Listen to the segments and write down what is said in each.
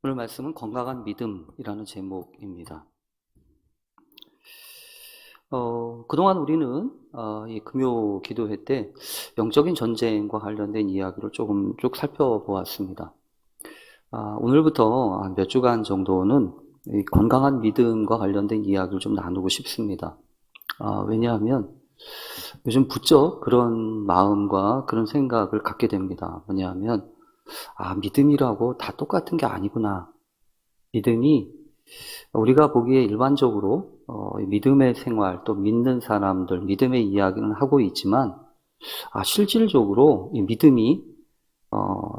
오늘 말씀은 건강한 믿음이라는 제목입니다. 그동안 우리는 이 금요 기도회 때 영적인 전쟁과 관련된 이야기를 조금 쭉 살펴보았습니다. 오늘부터 몇 주간 정도는 이 건강한 믿음과 관련된 이야기를 좀 나누고 싶습니다. 왜냐하면 요즘 부쩍 그런 마음과 그런 생각을 갖게 됩니다. 뭐냐하면 믿음이라고 다 똑같은 게 아니구나. 믿음이 우리가 보기에 일반적으로 믿음의 생활, 또 믿는 사람들, 믿음의 이야기는 하고 있지만 실질적으로 이 믿음이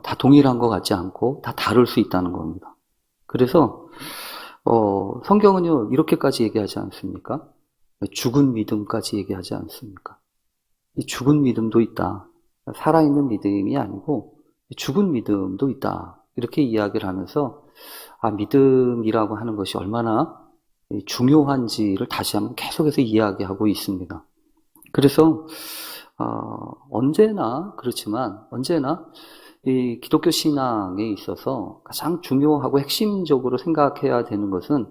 다 동일한 것 같지 않고 다 다를 수 있다는 겁니다. 그래서 성경은요 이렇게까지 얘기하지 않습니까? 죽은 믿음까지 얘기하지 않습니까? 이 죽은 믿음도 있다. 살아있는 믿음이 아니고 죽은 믿음도 있다. 이렇게 이야기를 하면서 믿음이라고 하는 것이 얼마나 중요한지를 다시 한번 계속해서 이야기하고 있습니다. 그래서 언제나 그렇지만 언제나 이 기독교 신앙에 있어서 가장 중요하고 핵심적으로 생각해야 되는 것은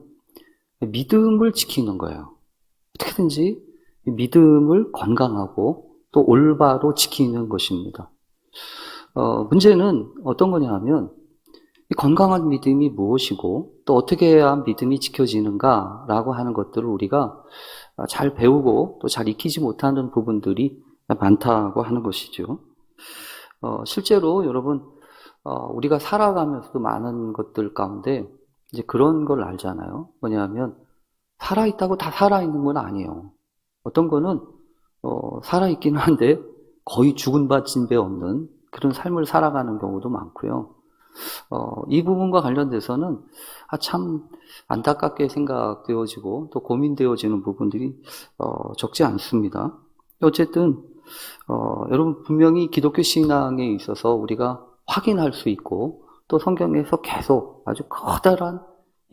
믿음을 지키는 거예요. 어떻게든지 믿음을 건강하고 또 올바로 지키는 것입니다. 문제는 어떤 거냐 하면 이 건강한 믿음이 무엇이고 또 어떻게 해야 믿음이 지켜지는가라고 하는 것들을 우리가 잘 배우고 또 잘 익히지 못하는 부분들이 많다고 하는 것이죠. 실제로 여러분 우리가 살아가면서도 많은 것들 가운데 이제 그런 걸 알잖아요. 뭐냐면 살아있다고 다 살아있는 건 아니에요. 어떤 거는 살아있기는 한데 거의 죽은 바 진 배 없는 그런 삶을 살아가는 경우도 많고요. 이 부분과 관련돼서는 참 안타깝게 생각되어지고 또 고민되어지는 부분들이 적지 않습니다. 어쨌든 여러분 분명히 기독교 신앙에 있어서 우리가 확인할 수 있고 또 성경에서 계속 아주 커다란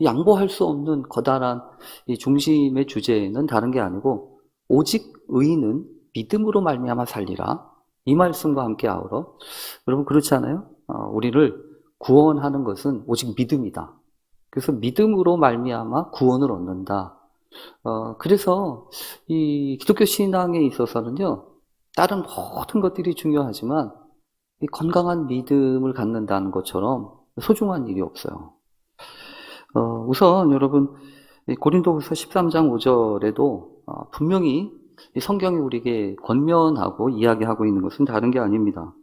양보할 수 없는 커다란 이 중심의 주제는 다른 게 아니고 오직 의인은 믿음으로 말미암아 살리라 이 말씀과 함께 아우러 여러분 그렇지 않아요? 우리를 구원하는 것은 오직 믿음이다. 그래서 믿음으로 말미암아 구원을 얻는다. 그래서 이 기독교 신앙에 있어서는요, 다른 모든 것들이 중요하지만 이 건강한 믿음을 갖는다는 것처럼 소중한 일이 없어요. 우선 여러분 고린도후서 13장 5절에도 분명히 이 성경이 우리에게 권면하고 이야기하고 있는 것은 다른 게 아닙니다.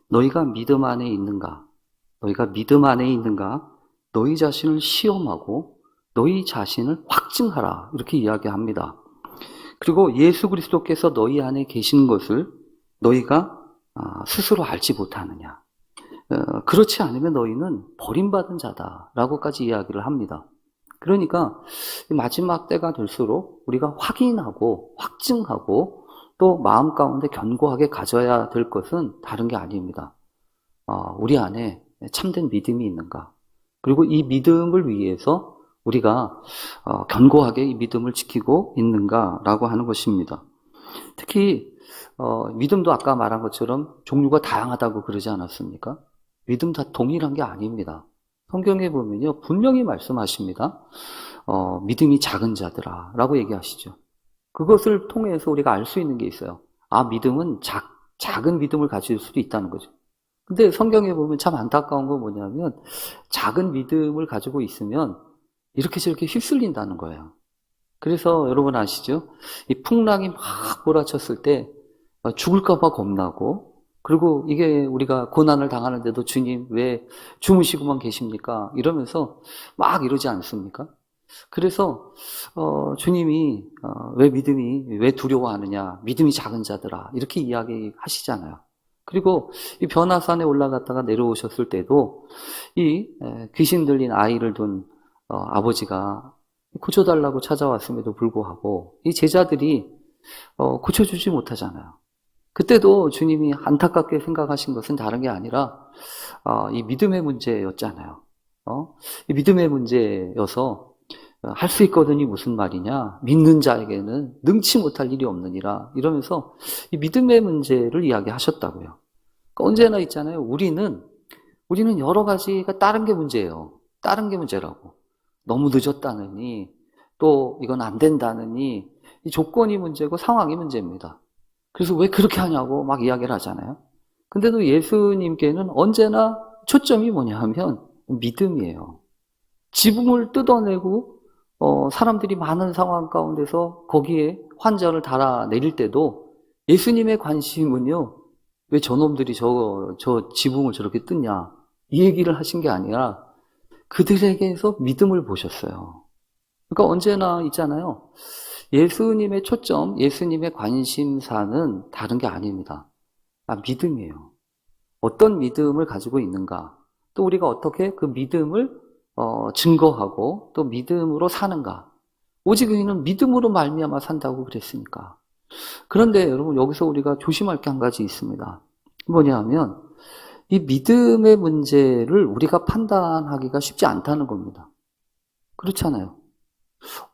너희가 믿음 안에 있는가? 너희가 믿음 안에 있는가? 너희 자신을 시험하고 너희 자신을 확증하라. 이렇게 이야기합니다. 그리고 예수 그리스도께서 너희 안에 계신 것을 너희가 스스로 알지 못하느냐. 그렇지 않으면 너희는 버림받은 자다라고까지 이야기를 합니다. 그러니까 마지막 때가 될수록 우리가 확인하고 확증하고 또 마음 가운데 견고하게 가져야 될 것은 다른 게 아닙니다. 우리 안에 참된 믿음이 있는가? 그리고 이 믿음을 위해서 우리가 견고하게 이 믿음을 지키고 있는가라고 하는 것입니다. 특히 믿음도 아까 말한 것처럼 종류가 다양하다고 그러지 않았습니까? 믿음 다 동일한 게 아닙니다. 성경에 보면요 분명히 말씀하십니다. 믿음이 작은 자들아 라고 얘기하시죠. 그것을 통해서 우리가 알 수 있는 게 있어요. 믿음은 작은 믿음을 가질 수도 있다는 거죠. 근데 성경에 보면 참 안타까운 건 뭐냐면 작은 믿음을 가지고 있으면 이렇게 저렇게 휩쓸린다는 거예요. 그래서 여러분 아시죠? 이 풍랑이 막 몰아쳤을 때 죽을까 봐 겁나고 그리고 이게 우리가 고난을 당하는데도 주님 왜 주무시고만 계십니까? 이러면서 막 이러지 않습니까? 그래서 주님이 왜 두려워하느냐? 믿음이 작은 자들아 이렇게 이야기하시잖아요. 그리고 이 변화산에 올라갔다가 내려오셨을 때도 이 귀신 들린 아이를 둔 아버지가 고쳐달라고 찾아왔음에도 불구하고 이 제자들이 고쳐주지 못하잖아요. 그때도 주님이 안타깝게 생각하신 것은 다른 게 아니라 이 믿음의 문제였잖아요. 이 믿음의 문제여서 할 수 있거든이 무슨 말이냐? 믿는 자에게는 능치 못할 일이 없느니라 이러면서 이 믿음의 문제를 이야기하셨다고요. 그러니까 언제나 있잖아요. 우리는 여러 가지가 다른 게 문제예요. 다른 게 문제라고. 너무 늦었다느니, 또 이건 안 된다느니, 이 조건이 문제고 상황이 문제입니다. 그래서 왜 그렇게 하냐고 막 이야기를 하잖아요. 근데도 예수님께는 언제나 초점이 뭐냐 하면 믿음이에요. 지붕을 뜯어내고 사람들이 많은 상황 가운데서 거기에 환자를 달아내릴 때도 예수님의 관심은요, 왜 저놈들이 저 지붕을 저렇게 뜯냐, 이 얘기를 하신 게 아니라 그들에게서 믿음을 보셨어요. 그러니까 언제나 있잖아요. 예수님의 초점, 예수님의 관심사는 다른 게 아닙니다. 믿음이에요. 어떤 믿음을 가지고 있는가, 또 우리가 어떻게 그 믿음을 증거하고 또 믿음으로 사는가. 오직 의인은 믿음으로 말미암아 산다고 그랬으니까. 그런데 여러분, 여기서 우리가 조심할 게 한 가지 있습니다. 뭐냐면 이 믿음의 문제를 우리가 판단하기가 쉽지 않다는 겁니다. 그렇잖아요.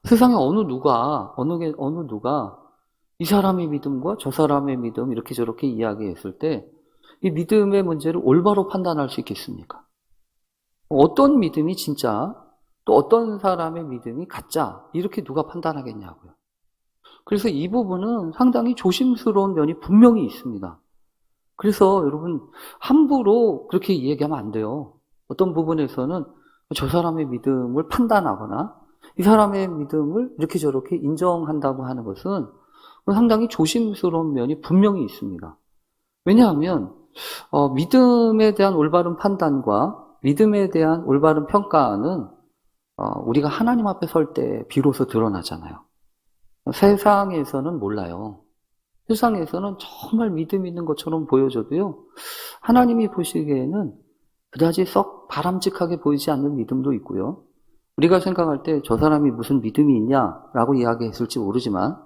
세상에 어느 누가 이 사람의 믿음과 저 사람의 믿음 이렇게 저렇게 이야기했을 때 이 믿음의 문제를 올바로 판단할 수 있겠습니까? 어떤 믿음이 진짜, 또 어떤 사람의 믿음이 가짜, 이렇게 누가 판단하겠냐고요. 그래서 이 부분은 상당히 조심스러운 면이 분명히 있습니다. 그래서 여러분, 함부로 그렇게 이야기하면 안 돼요. 어떤 부분에서는 저 사람의 믿음을 판단하거나 이 사람의 믿음을 이렇게 저렇게 인정한다고 하는 것은 상당히 조심스러운 면이 분명히 있습니다. 왜냐하면 믿음에 대한 올바른 판단과 믿음에 대한 올바른 평가는 우리가 하나님 앞에 설 때 비로소 드러나잖아요. 세상에서는 몰라요. 세상에서는 정말 믿음 있는 것처럼 보여줘도요, 하나님이 보시기에는 그다지 썩 바람직하게 보이지 않는 믿음도 있고요. 우리가 생각할 때 저 사람이 무슨 믿음이 있냐라고 이야기했을지 모르지만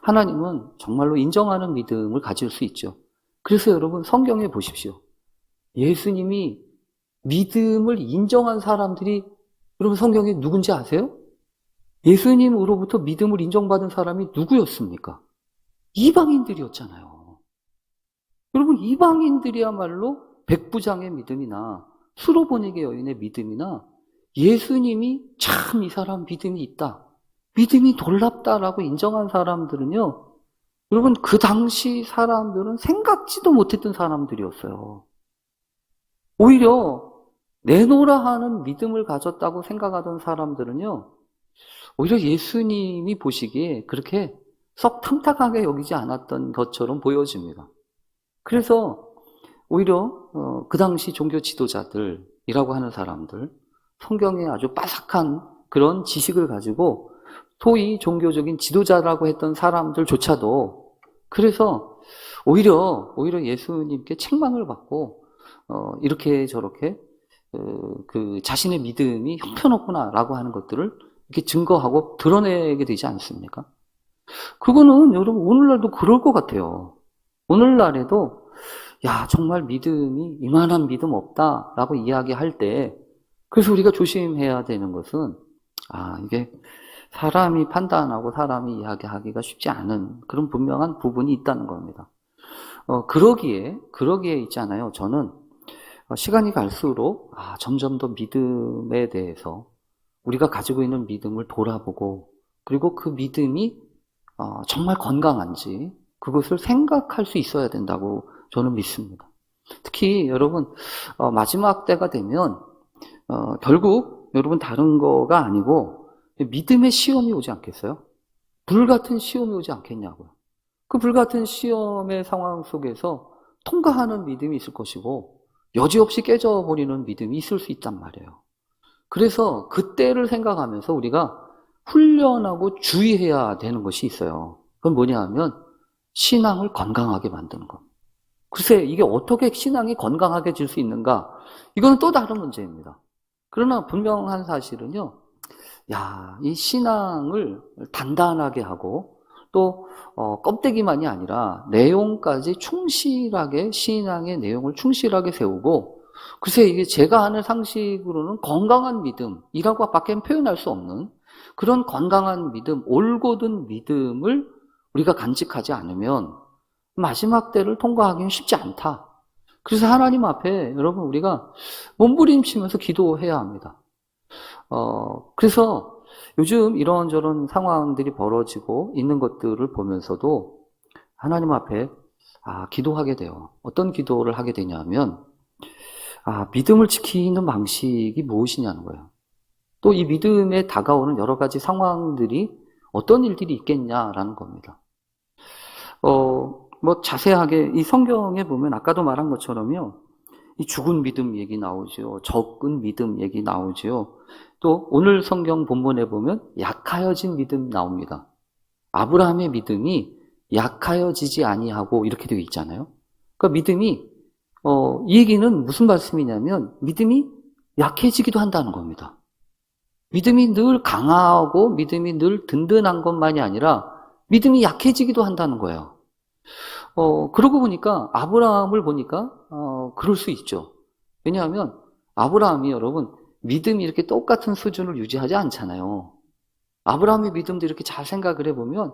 하나님은 정말로 인정하는 믿음을 가질 수 있죠. 그래서 여러분, 성경에 보십시오. 예수님이 믿음을 인정한 사람들이 여러분 성경에 누군지 아세요? 예수님으로부터 믿음을 인정받은 사람이 누구였습니까? 이방인들이었잖아요. 여러분, 이방인들이야말로 백부장의 믿음이나 수로보니게 여인의 믿음이나 예수님이 참 이 사람 믿음이 있다, 믿음이 놀랍다라고 인정한 사람들은요, 여러분, 그 당시 사람들은 생각지도 못했던 사람들이었어요. 오히려 내노라 하는 믿음을 가졌다고 생각하던 사람들은요, 오히려 예수님이 보시기에 그렇게 썩 탐탁하게 여기지 않았던 것처럼 보여집니다. 그래서 오히려 그 당시 종교 지도자들이라고 하는 사람들, 성경에 아주 빠삭한 그런 지식을 가지고 소위 종교적인 지도자라고 했던 사람들조차도 그래서 오히려 예수님께 책망을 받고 이렇게 저렇게 그 자신의 믿음이 형편없구나라고 하는 것들을 이렇게 증거하고 드러내게 되지 않습니까? 그거는 여러분 오늘날도 그럴 것 같아요. 오늘날에도 야, 정말 믿음이 이만한 믿음 없다라고 이야기할 때, 그래서 우리가 조심해야 되는 것은 이게 사람이 판단하고 사람이 이야기하기가 쉽지 않은 그런 분명한 부분이 있다는 겁니다. 그러기에 있잖아요. 저는 시간이 갈수록 점점 더 믿음에 대해서 우리가 가지고 있는 믿음을 돌아보고, 그리고 그 믿음이 정말 건강한지 그것을 생각할 수 있어야 된다고 저는 믿습니다. 특히 여러분, 마지막 때가 되면 결국 여러분 다른 거가 아니고 믿음의 시험이 오지 않겠어요? 불같은 시험이 오지 않겠냐고요. 그 불같은 시험의 상황 속에서 통과하는 믿음이 있을 것이고 여지없이 깨져버리는 믿음이 있을 수 있단 말이에요. 그래서 그때를 생각하면서 우리가 훈련하고 주의해야 되는 것이 있어요. 그건 뭐냐 하면 신앙을 건강하게 만드는 것. 글쎄, 이게 어떻게 신앙이 건강하게 질 수 있는가? 이건 또 다른 문제입니다. 그러나 분명한 사실은요, 이 신앙을 단단하게 하고 또 껍데기만이 아니라 내용까지 충실하게, 신앙의 내용을 충실하게 세우고, 글쎄 이게 제가 아는 상식으로는 건강한 믿음이라고 밖에 표현할 수 없는 그런 건강한 믿음, 올곧은 믿음을 우리가 간직하지 않으면 마지막 때를 통과하기는 쉽지 않다. 그래서 하나님 앞에 여러분 우리가 몸부림치면서 기도해야 합니다. 그래서 요즘 이런저런 상황들이 벌어지고 있는 것들을 보면서도 하나님 앞에 기도하게 돼요. 어떤 기도를 하게 되냐면 믿음을 지키는 방식이 무엇이냐는 거예요. 또 이 믿음에 다가오는 여러 가지 상황들이 어떤 일들이 있겠냐라는 겁니다. 뭐 자세하게 이 성경에 보면 아까도 말한 것처럼요. 이 죽은 믿음 얘기 나오죠. 적은 믿음 얘기 나오죠. 또 오늘 성경 본문에 보면 약하여진 믿음 나옵니다. 아브라함의 믿음이 약하여지지 아니하고 이렇게 되어 있잖아요. 그러니까 믿음이 이 얘기는 무슨 말씀이냐면 믿음이 약해지기도 한다는 겁니다. 믿음이 늘 강하고 믿음이 늘 든든한 것만이 아니라 믿음이 약해지기도 한다는 거예요. 그러고 보니까 아브라함을 보니까 그럴 수 있죠. 왜냐하면 아브라함이 여러분 믿음이 이렇게 똑같은 수준을 유지하지 않잖아요. 아브라함의 믿음도 이렇게 잘 생각을 해보면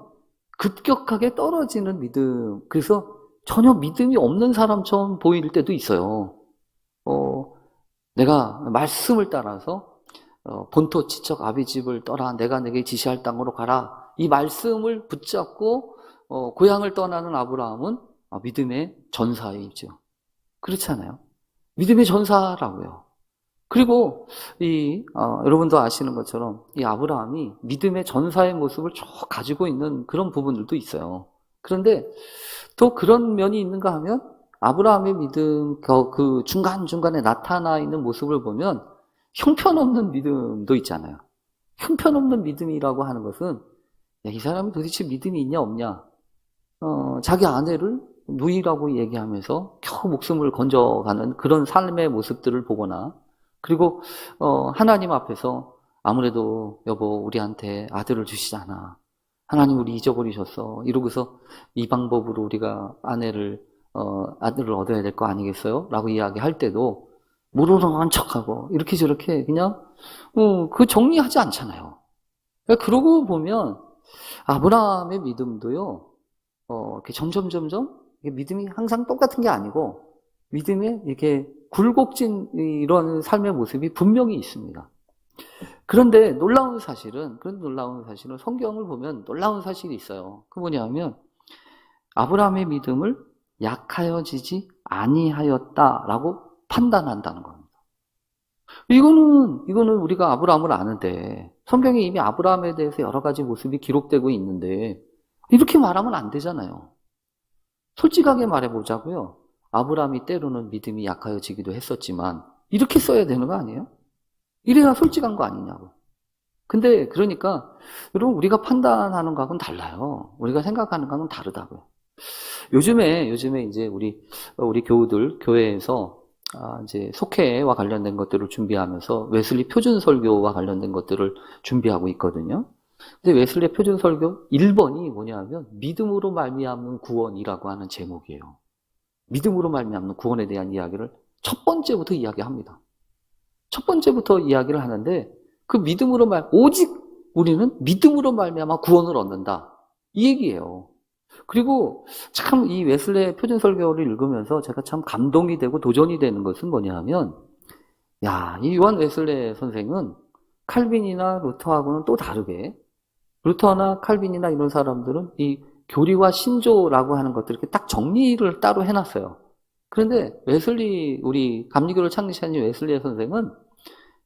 급격하게 떨어지는 믿음, 그래서 전혀 믿음이 없는 사람처럼 보일 때도 있어요. 내가 말씀을 따라서 본토 지척 아비집을 떠나 내가 내게 지시할 땅으로 가라. 이 말씀을 붙잡고 고향을 떠나는 아브라함은 믿음의 전사이죠. 그렇지 않아요? 믿음의 전사라고요. 그리고 여러분도 아시는 것처럼 이 아브라함이 믿음의 전사의 모습을 쭉 가지고 있는 그런 부분들도 있어요. 그런데 또 그런 면이 있는가 하면 아브라함의 믿음 그 중간중간에 나타나 있는 모습을 보면 형편없는 믿음도 있잖아요. 형편없는 믿음이라고 하는 것은 이 사람이 도대체 믿음이 있냐 없냐, 자기 아내를 누이라고 얘기하면서 겨우 목숨을 건져가는 그런 삶의 모습들을 보거나, 그리고 하나님 앞에서 아무래도 여보 우리한테 아들을 주시잖아, 하나님 우리 잊어버리셨어, 이러고서 이 방법으로 우리가 아들을 얻어야 될 거 아니겠어요? 라고 이야기할 때도 모르는 척하고 이렇게 저렇게 그냥 그 정리하지 않잖아요. 그러고 보면 아브라함의 믿음도요, 이렇게 점점 믿음이 항상 똑같은 게 아니고 믿음에 이렇게 굴곡진 이런 삶의 모습이 분명히 있습니다. 그런데 놀라운 사실은 성경을 보면 놀라운 사실이 있어요. 그 뭐냐면 아브라함의 믿음을 약하여지지 아니하였다라고 판단한다는 겁니다. 이거는 우리가 아브라함을 아는데 성경에 이미 아브라함에 대해서 여러 가지 모습이 기록되고 있는데 이렇게 말하면 안 되잖아요. 솔직하게 말해보자고요. 아브라함이 때로는 믿음이 약하여지기도 했었지만 이렇게 써야 되는 거 아니에요? 이래야 솔직한 거 아니냐고. 근데 그러니까 여러분 우리가 판단하는 거하고는 달라요. 우리가 생각하는 거하고는 다르다고요. 요즘에 이제 우리 교우들 교회에서 이제 속회와 관련된 것들을 준비하면서 웨슬리 표준 설교와 관련된 것들을 준비하고 있거든요. 근데 웨슬리 표준 설교 1번이 뭐냐면 믿음으로 말미암는 구원이라고 하는 제목이에요. 믿음으로 말미암는 구원에 대한 이야기를 첫 번째부터 이야기합니다. 첫 번째부터 이야기를 하는데 그 오직 우리는 믿음으로 말미암아 구원을 얻는다, 이 얘기예요. 그리고 참 이 웨슬레 표준 설교를 읽으면서 제가 참 감동이 되고 도전이 되는 것은 뭐냐면, 이 요한 웨슬레 선생은 칼빈이나 루터하고는 또 다르게, 루터나 칼빈이나 이런 사람들은 이 교리와 신조라고 하는 것들을 이렇게 딱 정리를 따로 해놨어요. 그런데 우리 감리교를 창시한 웨슬레 선생은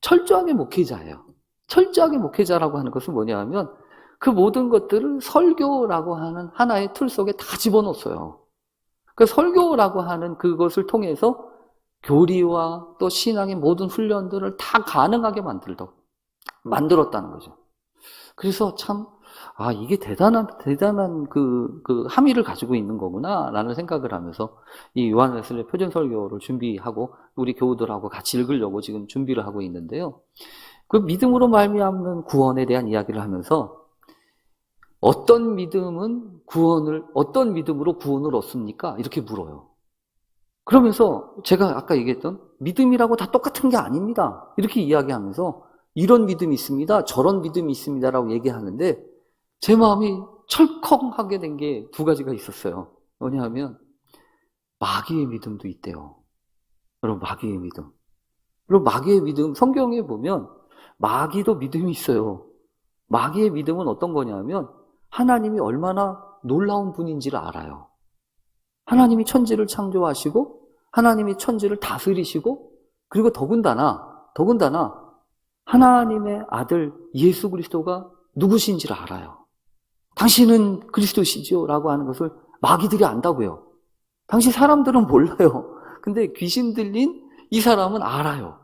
철저하게 목회자예요. 철저하게 목회자라고 하는 것은 뭐냐면 그 모든 것들을 설교라고 하는 하나의 틀 속에 다 집어넣었어요. 그 설교라고 하는 그것을 통해서 교리와 또 신앙의 모든 훈련들을 다 가능하게 만들었다는 거죠. 그래서 참, 이게 대단한 그 함의를 가지고 있는 거구나, 라는 생각을 하면서 이 요한 웨슬레 표준 설교를 준비하고 우리 교우들하고 같이 읽으려고 지금 준비를 하고 있는데요. 그 믿음으로 말미암는 구원에 대한 이야기를 하면서 어떤 믿음으로 구원을 얻습니까? 이렇게 물어요. 그러면서 제가 아까 얘기했던 믿음이라고 다 똑같은 게 아닙니다, 이렇게 이야기하면서 이런 믿음이 있습니다, 저런 믿음이 있습니다라고 얘기하는데 제 마음이 철컹하게 된 게 두 가지가 있었어요. 뭐냐면 마귀의 믿음도 있대요. 여러분, 마귀의 믿음. 성경에 보면 마귀도 믿음이 있어요. 마귀의 믿음은 어떤 거냐면 하나님이 얼마나 놀라운 분인지를 알아요. 하나님이 천지를 창조하시고 하나님이 천지를 다스리시고 그리고 더군다나 하나님의 아들 예수 그리스도가 누구신지를 알아요. 당신은 그리스도시지요 라고 하는 것을 마귀들이 안다고요. 당시 사람들은 몰라요. 근데 귀신 들린 이 사람은 알아요.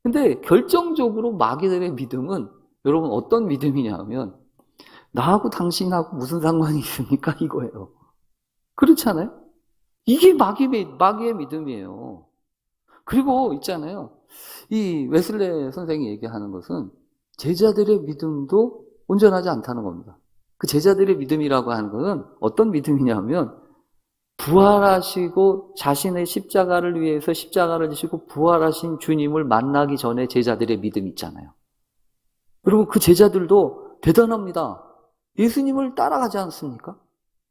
근데 결정적으로 마귀들의 믿음은 여러분 어떤 믿음이냐 면 나하고 당신하고 무슨 상관이 있습니까? 이거예요. 그렇잖아요? 이게 마귀의 믿음이에요. 그리고 있잖아요. 이 웨슬레 선생이 얘기하는 것은 제자들의 믿음도 온전하지 않다는 겁니다. 그 제자들의 믿음이라고 하는 것은 어떤 믿음이냐면 부활하시고 자신의 십자가를 위해서 십자가를 지시고 부활하신 주님을 만나기 전에 제자들의 믿음이 있잖아요. 그리고 그 제자들도 대단합니다. 예수님을 따라가지 않습니까?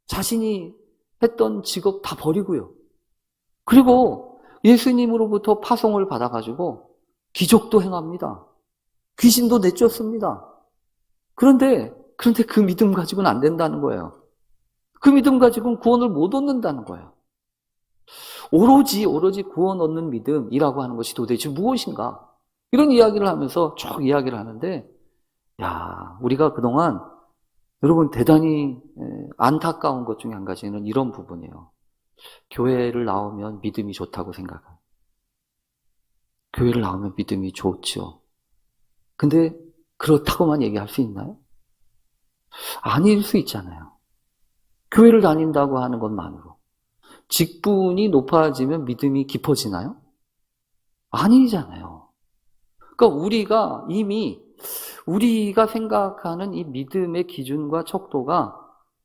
자신이 했던 직업 다 버리고요. 그리고 예수님으로부터 파송을 받아가지고 기적도 행합니다. 귀신도 내쫓습니다. 그런데 그 믿음 가지고는 안 된다는 거예요. 그 믿음 가지고는 구원을 못 얻는다는 거예요. 오로지 구원 얻는 믿음이라고 하는 것이 도대체 무엇인가? 이런 이야기를 하면서 쭉 이야기를 하는데, 우리가 그동안 여러분 대단히 안타까운 것 중에 한 가지는 이런 부분이에요. 교회를 나오면 믿음이 좋다고 생각해요. 교회를 나오면 믿음이 좋죠. 근데 그렇다고만 얘기할 수 있나요? 아닐 수 있잖아요. 교회를 다닌다고 하는 것만으로 직분이 높아지면 믿음이 깊어지나요? 아니잖아요. 그러니까 우리가 생각하는 이 믿음의 기준과 척도가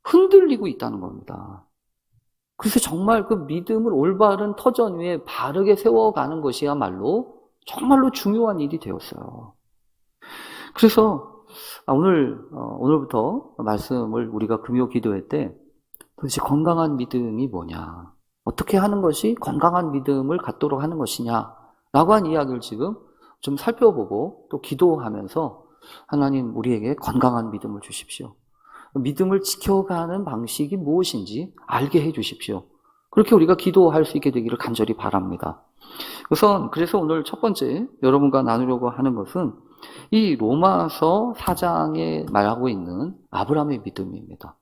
흔들리고 있다는 겁니다. 그래서 정말 그 믿음을 올바른 터전 위에 바르게 세워가는 것이야말로 정말로 중요한 일이 되었어요. 그래서 오늘부터 말씀을 우리가 금요 기도회 때 도대체 건강한 믿음이 뭐냐, 어떻게 하는 것이 건강한 믿음을 갖도록 하는 것이냐라고 한 이야기를 지금 좀 살펴보고 또 기도하면서 하나님 우리에게 건강한 믿음을 주십시오. 믿음을 지켜가는 방식이 무엇인지 알게 해 주십시오. 그렇게 우리가 기도할 수 있게 되기를 간절히 바랍니다. 그래서 오늘 첫 번째 여러분과 나누려고 하는 것은 이 로마서 4장에 말하고 있는 아브라함의 믿음입니다.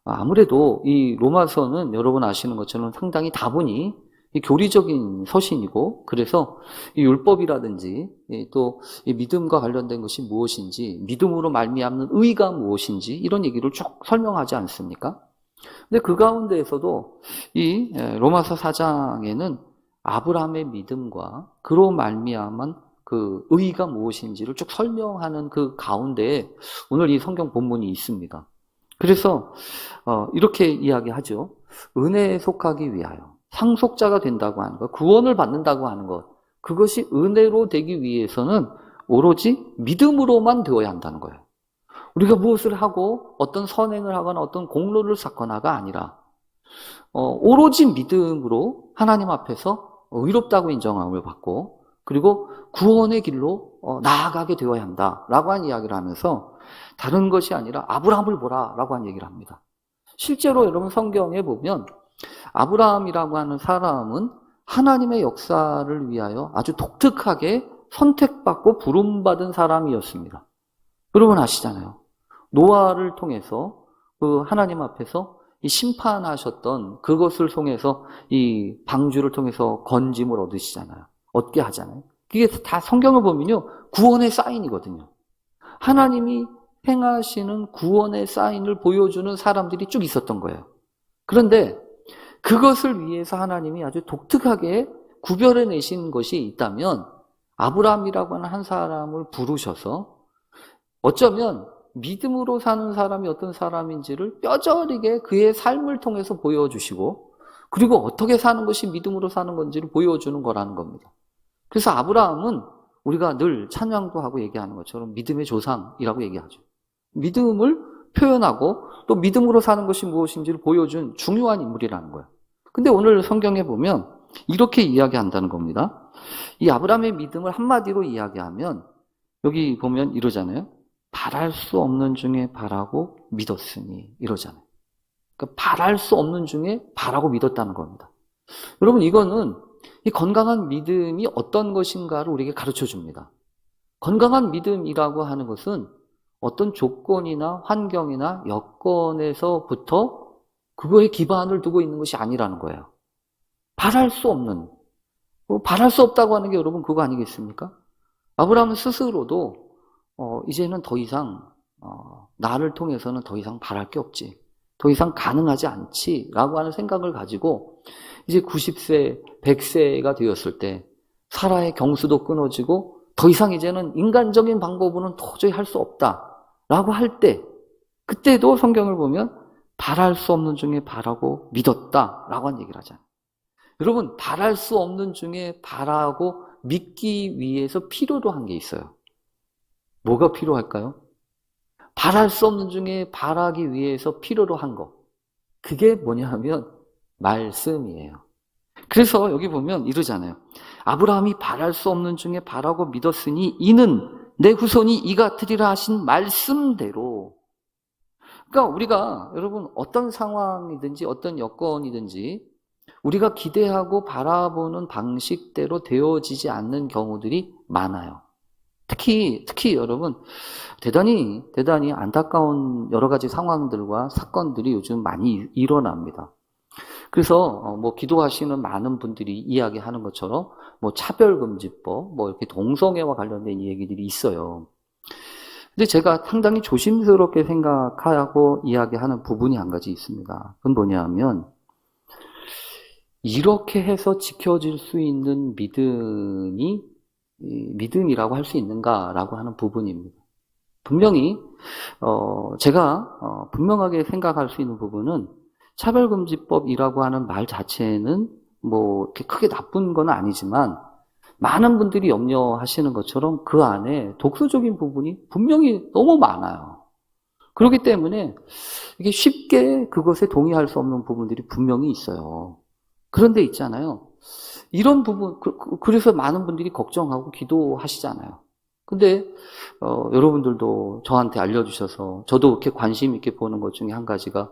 아무래도 이 로마서는 여러분 아시는 것처럼 상당히 다분히 교리적인 서신이고, 그래서 이 율법이라든지 또 이 믿음과 관련된 것이 무엇인지, 믿음으로 말미암는 의가 무엇인지 이런 얘기를 쭉 설명하지 않습니까? 근데 그 가운데에서도 이 로마서 4장에는 아브라함의 믿음과 그로 말미암은 그 의가 무엇인지를 쭉 설명하는 그 가운데에 오늘 이 성경 본문이 있습니다. 그래서 이렇게 이야기하죠. 은혜에 속하기 위하여 상속자가 된다고 하는 것, 구원을 받는다고 하는 것, 그것이 은혜로 되기 위해서는 오로지 믿음으로만 되어야 한다는 거예요. 우리가 무엇을 하고 어떤 선행을 하거나 어떤 공로를 쌓거나가 아니라 오로지 믿음으로 하나님 앞에서 의롭다고 인정함을 받고 그리고 구원의 길로 나아가게 되어야 한다라고 한 이야기를 하면서 다른 것이 아니라 아브라함을 보라라고 한 얘기를 합니다. 실제로 여러분 성경에 보면 아브라함이라고 하는 사람은 하나님의 역사를 위하여 아주 독특하게 선택받고 부름받은 사람이었습니다. 여러분 아시잖아요. 노아를 통해서 그 하나님 앞에서 이 심판하셨던 그것을 통해서 이 방주를 통해서 건짐을 얻게 하잖아요. 그게 다 성경을 보면요, 구원의 사인이거든요. 하나님이 행하시는 구원의 사인을 보여주는 사람들이 쭉 있었던 거예요. 그런데 그것을 위해서 하나님이 아주 독특하게 구별해내신 것이 있다면 아브라함이라고 하는 한 사람을 부르셔서 어쩌면 믿음으로 사는 사람이 어떤 사람인지를 뼈저리게 그의 삶을 통해서 보여주시고 그리고 어떻게 사는 것이 믿음으로 사는 건지를 보여주는 거라는 겁니다. 그래서 아브라함은 우리가 늘 찬양도 하고 얘기하는 것처럼 믿음의 조상이라고 얘기하죠. 믿음을 표현하고 또 믿음으로 사는 것이 무엇인지를 보여준 중요한 인물이라는 거예요. 근데 오늘 성경에 보면 이렇게 이야기한다는 겁니다. 이 아브라함의 믿음을 한마디로 이야기하면 여기 보면 이러잖아요. 바랄 수 없는 중에 바라고 믿었으니 이러잖아요. 그러니까 바랄 수 없는 중에 바라고 믿었다는 겁니다. 여러분 이거는 이 건강한 믿음이 어떤 것인가를 우리에게 가르쳐 줍니다. 건강한 믿음이라고 하는 것은 어떤 조건이나 환경이나 여건에서부터 그거에 기반을 두고 있는 것이 아니라는 거예요. 바랄 수 없는, 바랄 수 없다고 하는 게 여러분 그거 아니겠습니까? 아브라함 스스로도 이제는 더 이상 나를 통해서는 더 이상 바랄 게 없지, 더 이상 가능하지 않지라고 하는 생각을 가지고 이제 90세, 100세가 되었을 때 사라의 경수도 끊어지고 더 이상 이제는 인간적인 방법으로는 도저히 할 수 없다라고 할 때, 그때도 성경을 보면 바랄 수 없는 중에 바라고 믿었다라고 한 얘기를 하잖아요. 여러분, 바랄 수 없는 중에 바라고 믿기 위해서 필요로 한 게 있어요. 뭐가 필요할까요? 바랄 수 없는 중에 바라기 위해서 필요로 한 거. 그게 뭐냐 하면 말씀이에요. 그래서 여기 보면 이러잖아요. 아브라함이 바랄 수 없는 중에 바라고 믿었으니 이는 내 후손이 이 같으리라 하신 말씀대로. 그러니까 우리가 여러분 어떤 상황이든지 어떤 여건이든지 우리가 기대하고 바라보는 방식대로 되어지지 않는 경우들이 많아요. 특히 여러분 대단히 안타까운 여러 가지 상황들과 사건들이 요즘 많이 일어납니다. 그래서 기도하시는 많은 분들이 이야기하는 것처럼 차별금지법, 이렇게 동성애와 관련된 얘기들이 있어요. 근데 제가 상당히 조심스럽게 생각하고 이야기하는 부분이 한 가지 있습니다. 그건 뭐냐면 이렇게 해서 지켜질 수 있는 믿음이 믿음이라고 할 수 있는가라고 하는 부분입니다. 분명히 제가 분명하게 생각할 수 있는 부분은 차별금지법이라고 하는 말 자체는 이렇게 크게 나쁜 건 아니지만 많은 분들이 염려하시는 것처럼 그 안에 독소적인 부분이 분명히 너무 많아요. 그렇기 때문에 이게 쉽게 그것에 동의할 수 없는 부분들이 분명히 있어요. 그런데 있잖아요. 이런 부분, 그래서 많은 분들이 걱정하고 기도하시잖아요. 근데 여러분들도 저한테 알려주셔서 저도 이렇게 관심 있게 보는 것 중에 한 가지가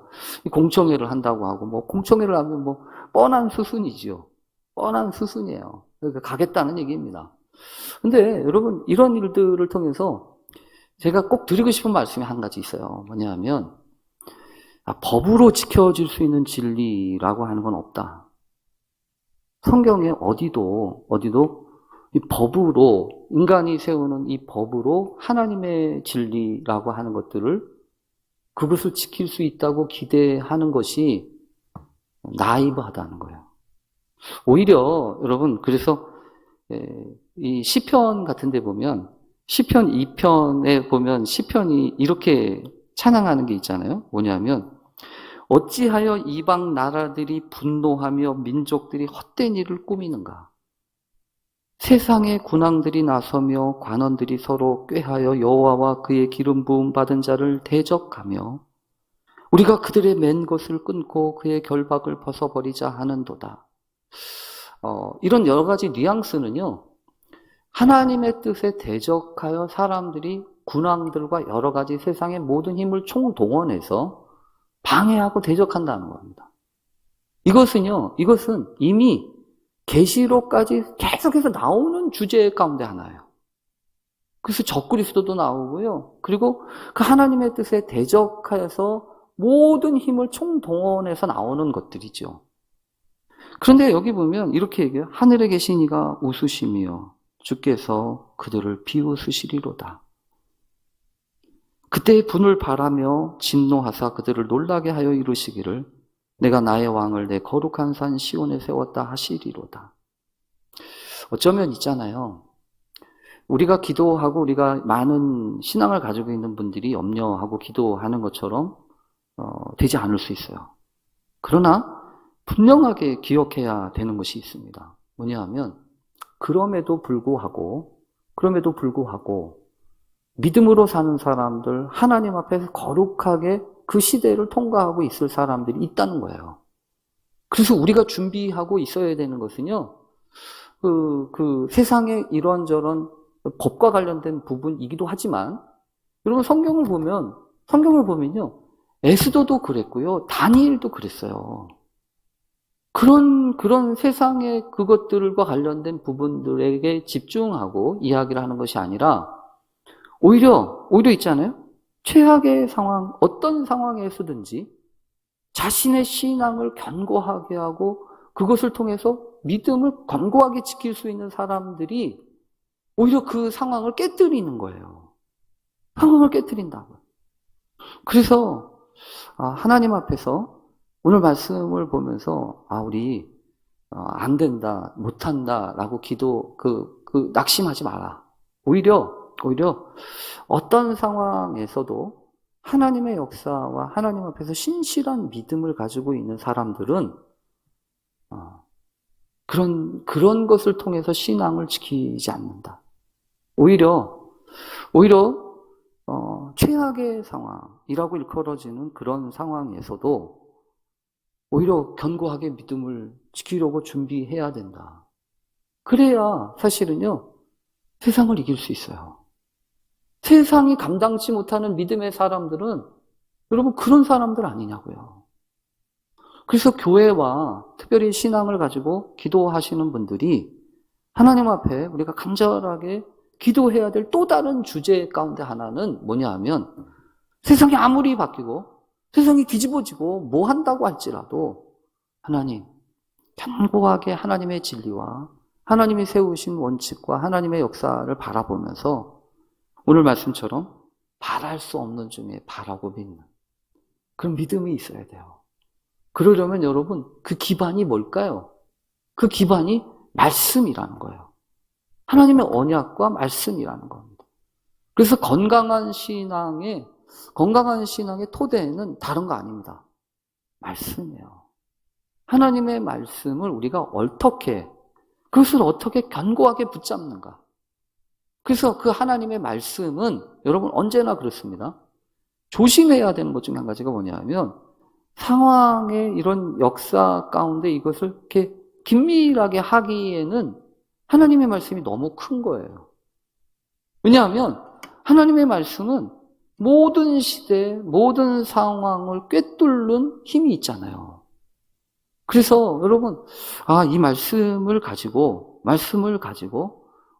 공청회를 한다고 하고 공청회를 하면 뻔한 수순이지요. 뻔한 수순이에요. 그러니까 가겠다는 얘기입니다. 근데 여러분 이런 일들을 통해서 제가 꼭 드리고 싶은 말씀이 한 가지 있어요. 뭐냐면 법으로 지켜질 수 있는 진리라고 하는 건 없다. 성경에 어디도 이 법으로, 인간이 세우는 이 법으로 하나님의 진리라고 하는 것들을, 그것을 지킬 수 있다고 기대하는 것이 나이브하다는 거예요. 오히려 여러분, 그래서 이 시편 같은 데 보면, 시편 2편에 보면 시편이 이렇게 찬양하는 게 있잖아요. 뭐냐면 어찌하여 이방 나라들이 분노하며 민족들이 헛된 일을 꾸미는가? 세상의 군왕들이 나서며 관원들이 서로 꾀하여 여호와와 그의 기름 부음 받은 자를 대적하며 우리가 그들의 맨 것을 끊고 그의 결박을 벗어버리자 하는도다. 이런 여러 가지 뉘앙스는요, 하나님의 뜻에 대적하여 사람들이 군왕들과 여러 가지 세상의 모든 힘을 총동원해서 방해하고 대적한다는 겁니다. 이것은 이미 계시록까지 계속해서 나오는 주제 가운데 하나예요. 그래서 적그리스도도 나오고요. 그리고 그 하나님의 뜻에 대적하여서 모든 힘을 총동원해서 나오는 것들이죠. 그런데 여기 보면 이렇게 얘기해요. 하늘에 계신 이가 웃으시며 주께서 그들을 비웃으시리로다. 그때의 분을 바라며 진노하사 그들을 놀라게 하여 이루시기를 내가 나의 왕을 내 거룩한 산 시온에 세웠다 하시리로다. 어쩌면 있잖아요. 우리가 기도하고 우리가 많은 신앙을 가지고 있는 분들이 염려하고 기도하는 것처럼 되지 않을 수 있어요. 그러나 분명하게 기억해야 되는 것이 있습니다. 뭐냐 하면 그럼에도 불구하고 믿음으로 사는 사람들, 하나님 앞에서 거룩하게 그 시대를 통과하고 있을 사람들이 있다는 거예요. 그래서 우리가 준비하고 있어야 되는 것은요, 그 세상의 이런저런 법과 관련된 부분이기도 하지만 여러분 성경을 보면요. 에스더도 그랬고요. 다니엘도 그랬어요. 그런 세상의 그것들과 관련된 부분들에게 집중하고 이야기를 하는 것이 아니라 오히려 있잖아요. 최악의 상황, 어떤 상황에서든지 자신의 신앙을 견고하게 하고 그것을 통해서 믿음을 견고하게 지킬 수 있는 사람들이 오히려 그 상황을 깨뜨리는 거예요. 상황을 깨뜨린다고요. 그래서 하나님 앞에서 오늘 말씀을 보면서 우리 안 된다, 못한다라고 낙심하지 마라. 오히려 어떤 상황에서도 하나님의 역사와 하나님 앞에서 신실한 믿음을 가지고 있는 사람들은 그런 것을 통해서 신앙을 지키지 않는다. 오히려 최악의 상황이라고 일컬어지는 그런 상황에서도 오히려 견고하게 믿음을 지키려고 준비해야 된다. 그래야 사실은요, 세상을 이길 수 있어요. 세상이 감당치 못하는 믿음의 사람들은 여러분 그런 사람들 아니냐고요. 그래서 교회와 특별히 신앙을 가지고 기도하시는 분들이 하나님 앞에 우리가 간절하게 기도해야 될 또 다른 주제 가운데 하나는 뭐냐 하면 세상이 아무리 바뀌고 세상이 뒤집어지고 뭐 한다고 할지라도 하나님, 견고하게 하나님의 진리와 하나님이 세우신 원칙과 하나님의 역사를 바라보면서 오늘 말씀처럼 바랄 수 없는 중에 바라고 믿는 그런 믿음이 있어야 돼요. 그러려면 여러분 그 기반이 뭘까요? 그 기반이 말씀이라는 거예요. 하나님의 언약과 말씀이라는 겁니다. 그래서 건강한 신앙의 토대는 다른 거 아닙니다. 말씀이에요. 하나님의 말씀을 우리가 그것을 어떻게 견고하게 붙잡는가. 그래서 그 하나님의 말씀은 여러분 언제나 그렇습니다. 조심해야 되는 것 중에 한 가지가 뭐냐면 상황의 이런 역사 가운데 이것을 이렇게 긴밀하게 하기에는 하나님의 말씀이 너무 큰 거예요. 왜냐하면 하나님의 말씀은 모든 시대, 모든 상황을 꿰뚫는 힘이 있잖아요. 그래서 여러분, 이 말씀을 가지고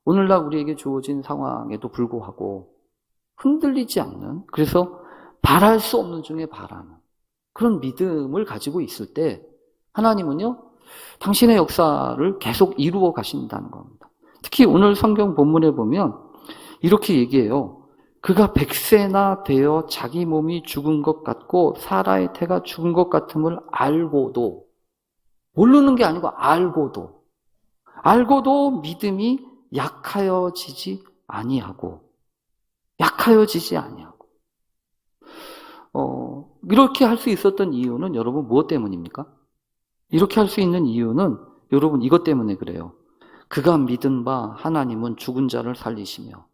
오늘날 우리에게 주어진 상황에도 불구하고 흔들리지 않는, 그래서 바랄 수 없는 중에 바라는 그런 믿음을 가지고 있을 때 하나님은요, 당신의 역사를 계속 이루어 가신다는 겁니다. 특히 오늘 성경 본문에 보면 이렇게 얘기해요. 그가 100세나 되어 자기 몸이 죽은 것 같고 사라의 태가 죽은 것 같음을 알고도, 모르는 게 아니고 알고도 믿음이 약하여지지 아니하고 이렇게 할 수 있었던 이유는 여러분 무엇 때문입니까? 이렇게 할 수 있는 이유는 여러분 이것 때문에 그래요. 그가 믿은 바 하나님은 죽은 자를 살리시며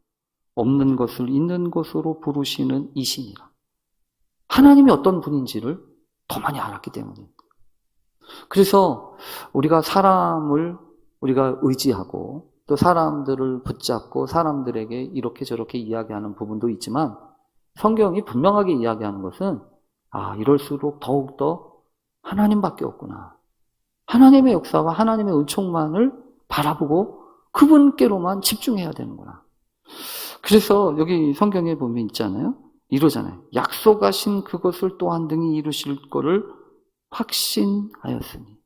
없는 것을 있는 것으로 부르시는 이시니라. 하나님이 어떤 분인지를 더 많이 알았기 때문입니다. 그래서 우리가 사람을 의지하고 또 사람들을 붙잡고 사람들에게 이렇게 저렇게 이야기하는 부분도 있지만 성경이 분명하게 이야기하는 것은 이럴수록 더욱더 하나님밖에 없구나. 하나님의 역사와 하나님의 은총만을 바라보고 그분께로만 집중해야 되는구나. 그래서 여기 성경에 보면 있잖아요. 이러잖아요. 약속하신 그것을 또한 등이 이루실 거를 확신하였으니.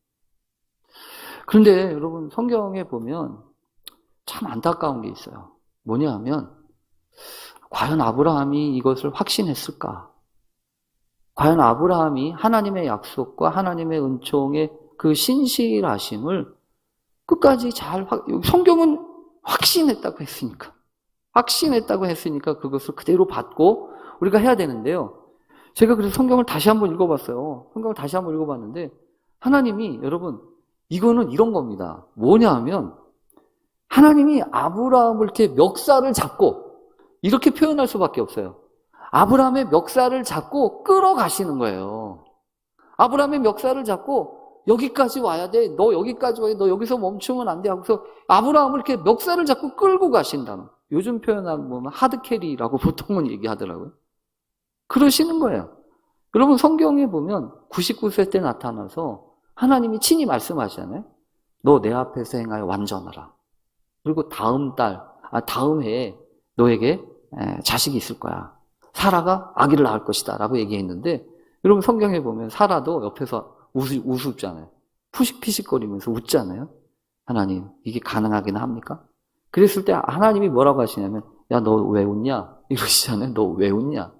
그런데 여러분 성경에 보면 참 안타까운 게 있어요. 뭐냐 하면 과연 아브라함이 이것을 확신했을까? 과연 아브라함이 하나님의 약속과 하나님의 은총의 그 신실하심을 끝까지 성경은 확신했다고 했으니까 그것을 그대로 받고 우리가 해야 되는데요. 제가 그래서 성경을 다시 한번 읽어봤어요. 성경을 다시 한번 읽어봤는데 하나님이 여러분 이거는 이런 겁니다. 뭐냐 하면 하나님이 아브라함을 이렇게 멱살을 잡고 이렇게 표현할 수밖에 없어요. 아브라함의 멱살을 잡고 끌어가시는 거예요. 아브라함의 멱살을 잡고 여기까지 와야 돼. 너 여기까지 와야 돼. 너 여기서 멈추면 안 돼. 하고서 아브라함을 이렇게 멱살을 잡고 끌고 가신다는. 요즘 표현하고 보면 하드캐리라고 보통은 얘기하더라고요. 그러시는 거예요. 여러분 성경에 보면 99세 때 나타나서 하나님이 친히 말씀하시잖아요. 너 내 앞에서 행하여 완전하라. 그리고 다음 해에 너에게 자식이 있을 거야. 사라가 아기를 낳을 것이다 라고 얘기했는데, 여러분 성경에 보면 사라도 옆에서 우습잖아요. 푸식피식거리면서 웃잖아요. 하나님, 이게 가능하긴 합니까? 그랬을 때 하나님이 뭐라고 하시냐면, 야, 너 왜 웃냐? 이러시잖아요. 너 왜 웃냐?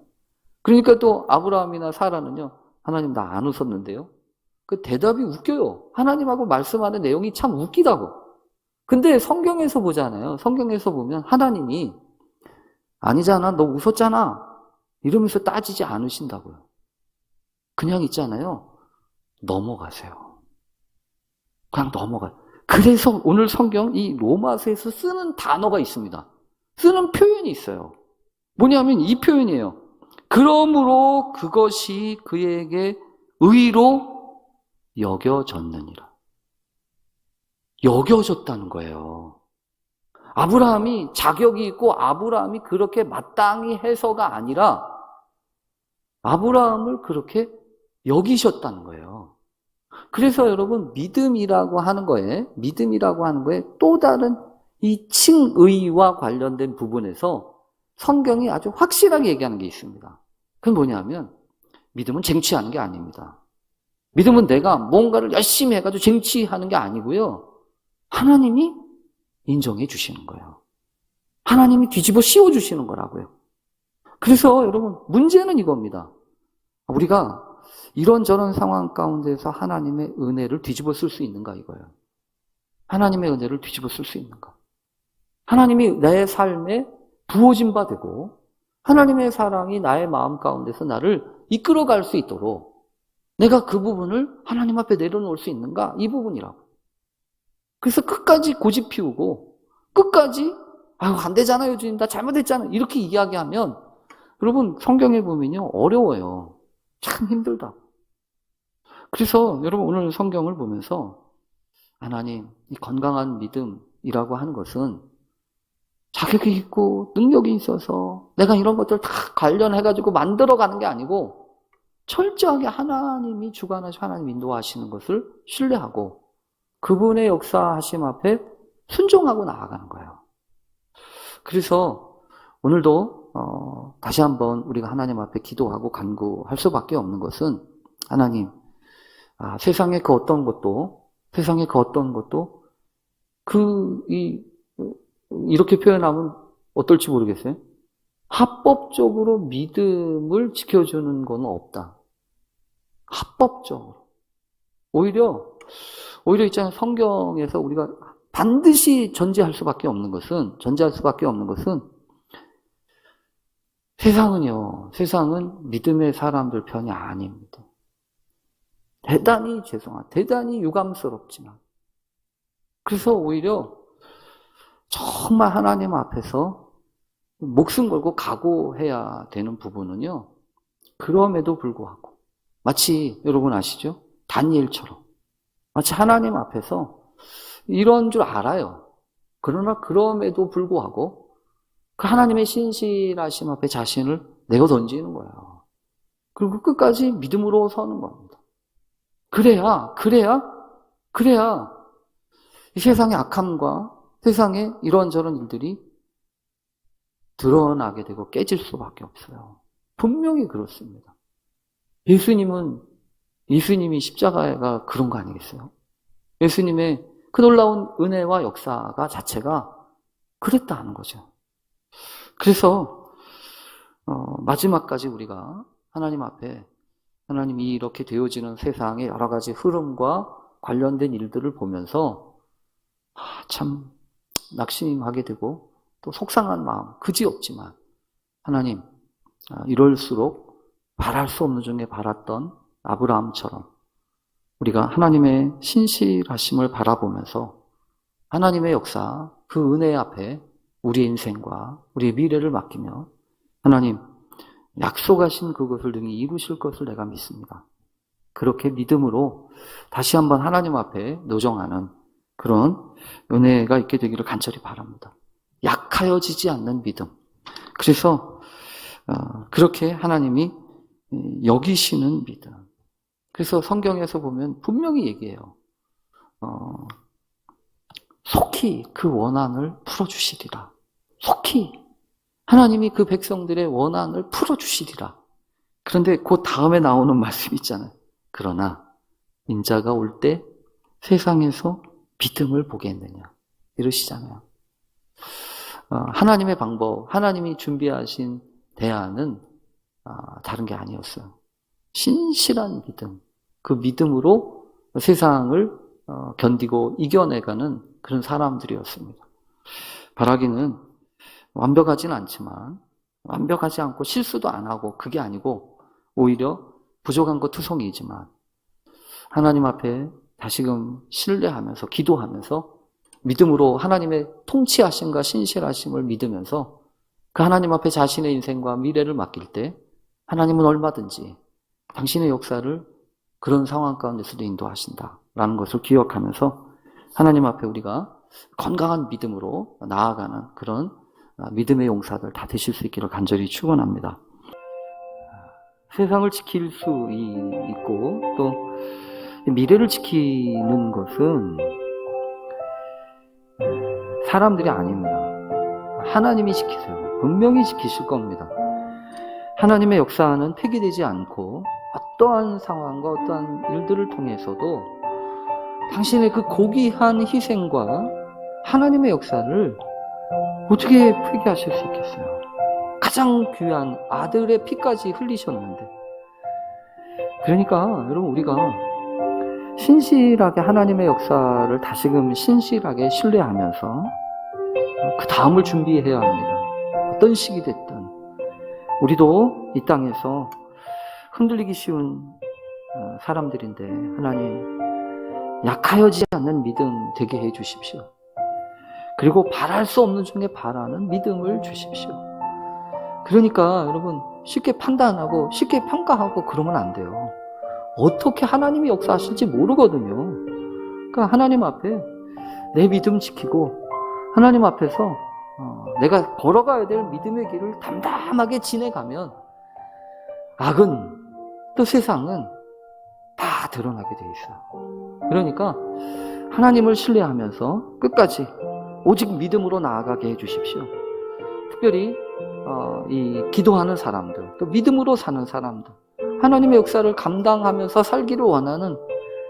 그러니까 또 아브라함이나 사라는요, 하나님 나 안 웃었는데요? 그 대답이 웃겨요. 하나님하고 말씀하는 내용이 참 웃기다고. 근데 성경에서 보잖아요. 성경에서 보면 하나님이 아니잖아, 너 웃었잖아 이러면서 따지지 않으신다고요. 그냥 있잖아요. 넘어가세요. 그냥 넘어가요. 그래서 오늘 성경 이 로마서에서 쓰는 단어가 있습니다. 쓰는 표현이 있어요. 뭐냐면 이 표현이에요. 그러므로 그것이 그에게 의로 여겨졌느니라. 여겨졌다는 거예요. 아브라함이 자격이 있고 아브라함이 그렇게 마땅히 해서가 아니라 아브라함을 그렇게 여기셨다는 거예요. 그래서 여러분 믿음이라고 하는 거에 또 다른 이 칭의와 관련된 부분에서 성경이 아주 확실하게 얘기하는 게 있습니다. 그건 뭐냐면 믿음은 쟁취하는 게 아닙니다. 믿음은 내가 뭔가를 열심히 해가지고 쟁취하는 게 아니고요. 하나님이 인정해 주시는 거예요. 하나님이 뒤집어 씌워 주시는 거라고요. 그래서 여러분 문제는 이겁니다. 우리가 이런저런 상황 가운데서 하나님의 은혜를 뒤집어 쓸 수 있는가 이거예요. 하나님의 은혜를 뒤집어 쓸 수 있는가. 하나님이 내 삶에 부어진 바 되고 하나님의 사랑이 나의 마음 가운데서 나를 이끌어갈 수 있도록 내가 그 부분을 하나님 앞에 내려놓을 수 있는가? 이 부분이라고. 그래서 끝까지 고집 피우고 끝까지 아유 안 되잖아요 주님 나 잘못했잖아 이렇게 이야기하면 여러분 성경에 보면요 어려워요. 참 힘들다. 그래서 여러분 오늘 성경을 보면서 하나님 이 건강한 믿음이라고 하는 것은 자격이 있고 능력이 있어서 내가 이런 것들 다 관련해가지고 만들어가는 게 아니고 철저하게 하나님이 주관하시고 하나님 인도하시는 것을 신뢰하고 그분의 역사하심 앞에 순종하고 나아가는 거예요. 그래서 오늘도 다시 한번 우리가 하나님 앞에 기도하고 간구할 수밖에 없는 것은 하나님 세상의 그 어떤 것도 이렇게 표현하면 어떨지 모르겠어요. 합법적으로 믿음을 지켜주는 건 없다. 합법적으로. 오히려 있잖아요. 성경에서 우리가 반드시 전제할 수밖에 없는 것은 세상은 믿음의 사람들 편이 아닙니다. 대단히 대단히 유감스럽지만 그래서 오히려 정말 하나님 앞에서 목숨 걸고 각오해야 되는 부분은요. 그럼에도 불구하고 마치 여러분 아시죠? 다니엘처럼 마치 하나님 앞에서 이런 줄 알아요. 그러나 그럼에도 불구하고 그 하나님의 신실하심 앞에 자신을 내어 던지는 거예요. 그리고 끝까지 믿음으로 서는 겁니다. 그래야 이 세상의 악함과 세상의 이런저런 일들이 드러나게 되고 깨질 수밖에 없어요. 분명히 그렇습니다. 예수님이 십자가가 그런 거 아니겠어요? 예수님의 그 놀라운 은혜와 역사가 자체가 그랬다는 거죠. 그래서 마지막까지 우리가 하나님 앞에 하나님이 이렇게 되어지는 세상의 여러 가지 흐름과 관련된 일들을 보면서 참 낙심하게 되고 또 속상한 마음 그지없지만 하나님 이럴수록 바랄 수 없는 중에 바랐던 아브라함처럼 우리가 하나님의 신실하심을 바라보면서 하나님의 역사 그 은혜 앞에 우리의 인생과 우리의 미래를 맡기며 하나님 약속하신 그것을 능히 이루실 것을 내가 믿습니다. 그렇게 믿음으로 다시 한번 하나님 앞에 노정하는 그런 은혜가 있게 되기를 간절히 바랍니다. 약하여지지 않는 믿음. 그래서 그렇게 하나님이 여기시는 믿음. 그래서 성경에서 보면 분명히 얘기해요. 속히 그 원한을 풀어주시리라. 속히 하나님이 그 백성들의 원한을 풀어주시리라. 그런데 그 다음에 나오는 말씀 있잖아요. 그러나 인자가 올 때 세상에서 믿음을 보겠느냐 이러시잖아요. 하나님의 방법, 하나님이 준비하신 대안은 다른 게 아니었어요. 신실한 믿음, 그 믿음으로 세상을 견디고 이겨내가는 그런 사람들이었습니다. 바라기는 완벽하진 않지만, 완벽하지 않고 실수도 안 하고 그게 아니고 오히려 부족한 것 투성이지만 하나님 앞에 다시금 신뢰하면서 기도하면서 믿음으로 하나님의 통치하심과 신실하심을 믿으면서 그 하나님 앞에 자신의 인생과 미래를 맡길 때 하나님은 얼마든지 당신의 역사를 그런 상황 가운데서도 인도하신다라는 것을 기억하면서 하나님 앞에 우리가 건강한 믿음으로 나아가는 그런 믿음의 용사들 다 되실 수 있기를 간절히 축원합니다. 세상을 지킬 수 있고 또 미래를 지키는 것은 사람들이 아닙니다. 하나님이 지키세요. 분명히 지키실 겁니다. 하나님의 역사는 폐기되지 않고 어떠한 상황과 어떠한 일들을 통해서도 당신의 그 고귀한 희생과 하나님의 역사를 어떻게 폐기하실 수 있겠어요? 가장 귀한 아들의 피까지 흘리셨는데. 그러니까 여러분 우리가 신실하게 하나님의 역사를 다시금 신실하게 신뢰하면서 그 다음을 준비해야 합니다. 어떤 시기 됐든 우리도 이 땅에서 흔들리기 쉬운 사람들인데 하나님 약하여지지 않는 믿음 되게 해 주십시오. 그리고 바랄 수 없는 중에 바라는 믿음을 주십시오. 그러니까 여러분 쉽게 판단하고 쉽게 평가하고 그러면 안 돼요. 어떻게 하나님이 역사하실지 모르거든요. 그러니까 하나님 앞에 내 믿음 지키고 하나님 앞에서 내가 걸어가야 될 믿음의 길을 담담하게 지내가면 악은 또 세상은 다 드러나게 돼 있어요. 그러니까 하나님을 신뢰하면서 끝까지 오직 믿음으로 나아가게 해주십시오. 특별히 이 기도하는 사람들, 또 믿음으로 사는 사람들, 하나님의 역사를 감당하면서 살기를 원하는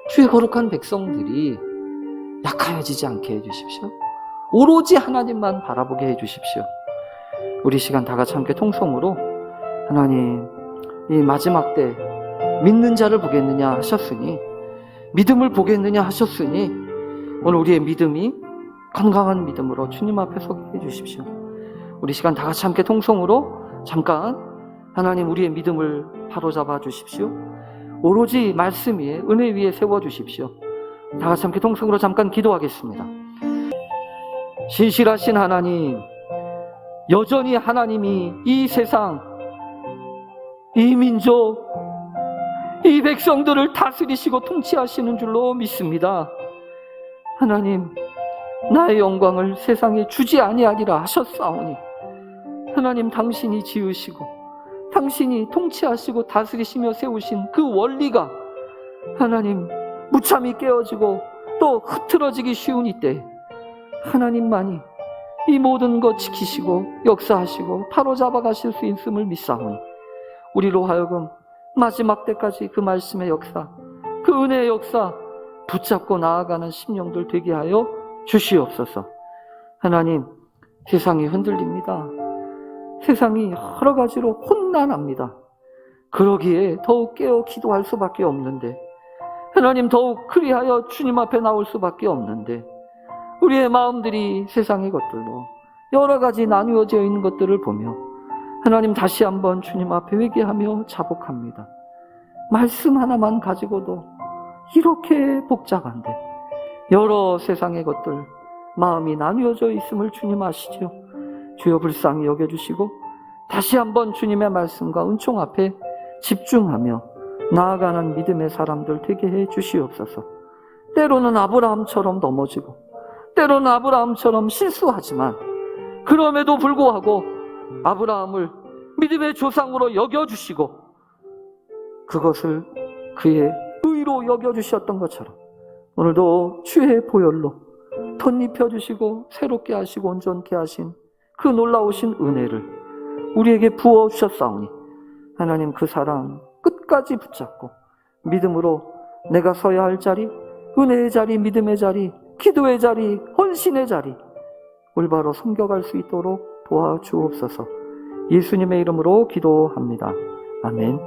주의 거룩한 백성들이 약하여지지 않게 해주십시오. 오로지 하나님만 바라보게 해주십시오. 우리 시간 다 같이 함께 통성으로 하나님 이 마지막 때 믿는 자를 보겠느냐 하셨으니 믿음을 보겠느냐 하셨으니 오늘 우리의 믿음이 건강한 믿음으로 주님 앞에 서게 해주십시오. 우리 시간 다 같이 함께 통성으로 잠깐 하나님 우리의 믿음을 바로잡아 주십시오. 오로지 말씀 위에 은혜 위에 세워주십시오. 다 같이 함께 통성으로 잠깐 기도하겠습니다. 신실하신 하나님, 여전히 하나님이 이 세상, 이 민족, 이 백성들을 다스리시고 통치하시는 줄로 믿습니다. 하나님, 나의 영광을 세상에 주지 아니하리라 하셨사오니 하나님 당신이 지으시고 당신이 통치하시고 다스리시며 세우신 그 원리가 하나님 무참히 깨어지고 또 흐트러지기 쉬운 이때 하나님만이 이 모든 것 지키시고 역사하시고 바로잡아 가실 수 있음을 믿사오니 우리로 하여금 마지막 때까지 그 말씀의 역사, 그 은혜의 역사 붙잡고 나아가는 심령들 되게 하여 주시옵소서. 하나님, 세상이 흔들립니다. 세상이 여러 가지로 혼란합니다. 그러기에 더욱 깨어 기도할 수밖에 없는데 하나님 더욱 그리하여 주님 앞에 나올 수밖에 없는데 우리의 마음들이 세상의 것들로 여러 가지 나누어져 있는 것들을 보며 하나님 다시 한번 주님 앞에 회개하며 자복합니다. 말씀 하나만 가지고도 이렇게 복잡한데 여러 세상의 것들 마음이 나누어져 있음을 주님 아시죠? 주여 불쌍히 여겨주시고 다시 한번 주님의 말씀과 은총 앞에 집중하며 나아가는 믿음의 사람들 되게 해 주시옵소서. 때로는 아브라함처럼 넘어지고 때로는 아브라함처럼 실수하지만 그럼에도 불구하고 아브라함을 믿음의 조상으로 여겨주시고 그것을 그의 의로 여겨주셨던 것처럼 오늘도 주의 보혈로 덧입혀주시고 새롭게 하시고 온전케 하신 그 놀라우신 은혜를 우리에게 부어주셨사오니 하나님 그 사랑 끝까지 붙잡고 믿음으로 내가 서야 할 자리, 은혜의 자리, 믿음의 자리, 기도의 자리, 헌신의 자리 올바로 섬겨갈 수 있도록 도와주옵소서. 예수님의 이름으로 기도합니다. 아멘.